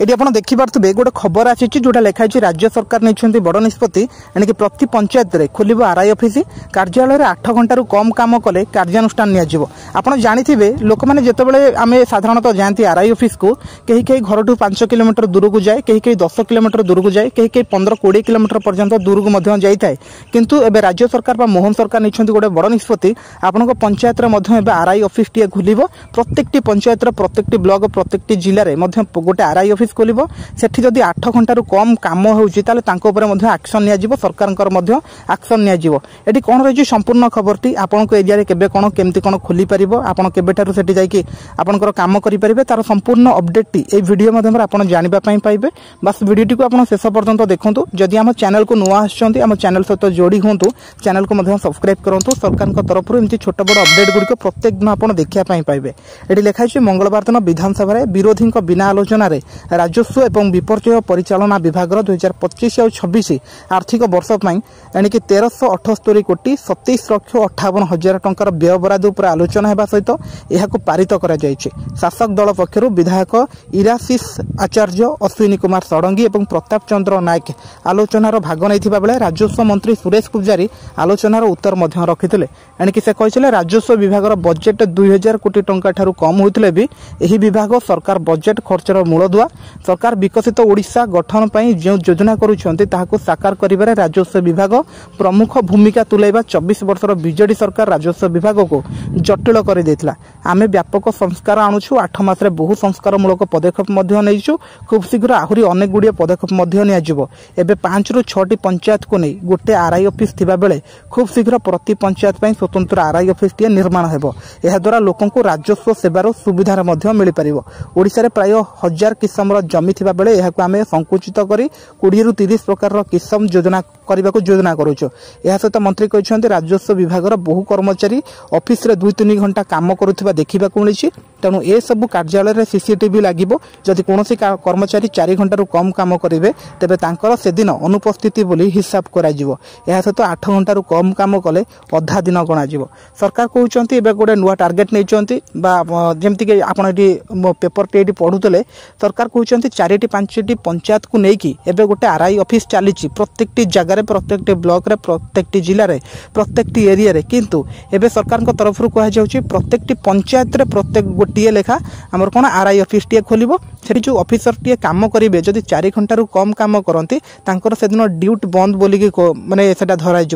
ये आप देखिपे गोटे खबर आसी जोटा लिखाई राज्य सरकार नहीं बड़ निष्पत्ति एणिक प्रति पंचायत में खोल आरआई ऑफिस कार्यालय 8 घंटा कम काम कले कार्यानुष्ठान आप जानी लोक मैंने जिते आम साधारणतः जाती आरआई ऑफिस को कहीं कहीं घर 5 किलोमीटर दूर को जाए कहीं कहीं 10 किलोमीटर दूर को जाए कहीं कहीं 15-20 किलोमीटर पर्यंत दूर को जाए किंतु एबे राज्य सरकार मोहन सरकार नहीं गोटे बड़ निष्पत्ति आपण पंचायत आरआई ऑफिस टी खोल प्रत्येक पंचायत प्रत्येक ब्लॉक प्रत्येक जिले में गोटे आरआई ऑफिस खोल सेठी जदि 8 घंटा कम काम होउची ताले तांको ऊपर मध्ये एक्शन निया जिवो सरकारनकर मध्ये एक्शन निया जिवो एटी कोन रही संपूर्ण खबरटी आपन को एरिया रे केबे कोन केमती कोन खोली परिबो आपन केबेठारु सेठी जाई कि आपनकर काम करि परिबे तार संपूर्ण अपडेट टी ए वीडियो माध्यम रे आपन जानिबा पई पाइबे बस वीडियो टी को आपन शेष पर्यंत देखंतु जदि हम चैनल को नुवा आछंती हम चैनल सहित जोड़ी होंतु चैनल को मध्ये सब्सक्राइब करंतु सरकारनकर तरफ रु एमती छोट बड़ अपडेट गुडी को प्रत्येक दिन आपन देखिया पई पाइबे एटी लिखाई छै मंगलवार दिन विधानसभा रे विरोधी को बिना आलोचना रे राजस्व एवं विपर्यय परिचालना विभाग 2025 और 26 आर्थिक वर्ष एणिक 1378 कोटी 27,58,000 टंकार व्यय बराद उपर आलोचना होगा सहित यह पारित कर शासक दल पक्षर विधायक इराशीष आचार्य अश्विनी कुमार षडंगी और प्रताप चंद्र नायक आलोचनार भाग नहीं बेले राजस्व मंत्री सुरेश पूजारी आलोचनार उत्तर रखिते एणिक से कहते राजस्व विभाग बजेट 2000 कोटी टंका ठारू कम होते भी यह विभाग सरकार बजेट खर्चर मूलदुआ सरकार विकसित ओडिशा गठन पई जो योजना करूछंती ताहाको साकार करिबारे राजस्व विभाग प्रमुख भूमिका तुलाइबा 24 वर्षर बीजेडी सरकार राजस्व विभाग को जटिल कर देथिला आमे व्यापक संस्कार आणुछु 8 मास रे बहु संस्कार मूलक पदक्षेप मध्ये नैछु खूब शीघ्र आहुरी अनेक गुडिया पदक्षेप मध्ये निया जिवो एबे 5 रु 6 टी पंचायत को नै गोटे आरआई ऑफिस थिबा बेले खूब शीघ्र प्रति पंचायत पई स्वतंत्र आरआई ऑफिस टी निर्माण हेबो एहा द्वारा लोकन को राजस्व सेवार सुविधा मध्ये मिलि परिबो ओडिसा रे प्राय 1000 किस्मर जमी थिबा बेले एहा को आमे संकुचित करी 20 रु 30 प्रकार किस्म योजना करने को योजना करूँ यह सहित मंत्री कहते राजस्व विभाग बहु कर्मचारी ऑफिस रे 2-3 घंटा काम करुवा देखा मिली तेणु ए सबु कार्यालय सीसीटीवी लगे जदि कौन कर्मचारी 4 घंटा कम काम करेंगे तेरे से दिन अनुपस्थिति बोली हिसाब कर सहित 8 घंटा कम काम कले अधा दिन गणाज सरकार कहते गोटे नुआ टार्गेट नहीं जमीक आप पेपर टी पढ़ुले सरकार कहते 4-5 पंचायत को लेकिन गोटे आरआई ऑफिस चली प्रत्येक जगह प्रत्येक ब्लॉक रे प्रत्येक जिले में प्रत्येक एरिया रे किंतु एबे सरकार तरफ कहुच्छी प्रत्येक पंचायत रे प्रत्येक गोटे लेखा आमर कौन आरआई ऑफिस टी खोल से जो ऑफिसर टी काम करेंगे जदि 4 घंटा कम काम करती से दिन ड्यूटी बंद बोलिकी माने सेटा धराई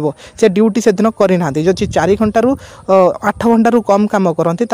से ड्यूटी से दिन करना जदि 4 घंटा 8 घंटा कम काम करती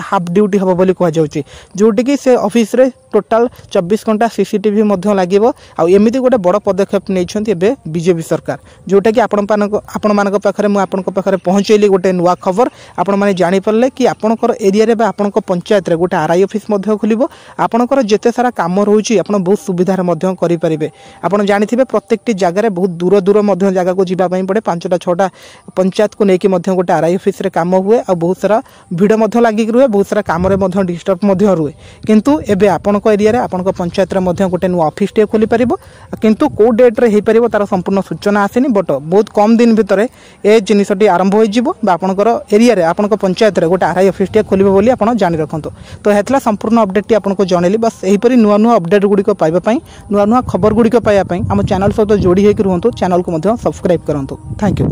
हाफ ड्यूटी हम बोली कहुच्छी जोटि कि से ऑफिस रे टोटाल 24 घंटा सीसीटीवी लगे आमती गोटे बड़ पदक्षेप नहीं बीजेपी सरकार जोटा कि आपण मान पाखे मुझे पहुँचेली गोटे नुआ खबर आपण मैंने जानीपारे कि आपंकर एरिया आपण पंचायत रे गोटे आरआई ऑफिस खोल आपंकर जिते सारा कम रोचे आप बहुत सुविधार करेंगे आपड़ जानी प्रत्येक जगह बहुत दूर दूर जगह को जावाई पड़े 5-6 पंचायत को लेकिन गोटे आरआई ऑफिस काम हुए और बहुत सारा भिड़ लगिक रुहे बहुत सारा कम डिस्टर्ब रुहे किंतु एबे आपण एरिया आपण पंचायत गोटे नुआ ऑफिस टे खोली पार किंतु कौ डेट्रे हो पार तार संपूर्ण सूचना आसेनी बट बहुत कम दिन भितर ए जिनटी आरंभ होकर एरिया आपण पंचायत गोटे आरआई ऑफिस टे खोल बोली आप जानी रखु तो यह संपूर्ण अपडेट टी आपको जनइली बस यहीपरि नुआ नुआ अपडेट गुड़िक पाइबापी नुआ नुआ खबर गुड़िक पाइबापी आम चैनल सहित जोड़ी होकर रुहतु चैनल को सब्सक्राइब करूँ थैंक यू।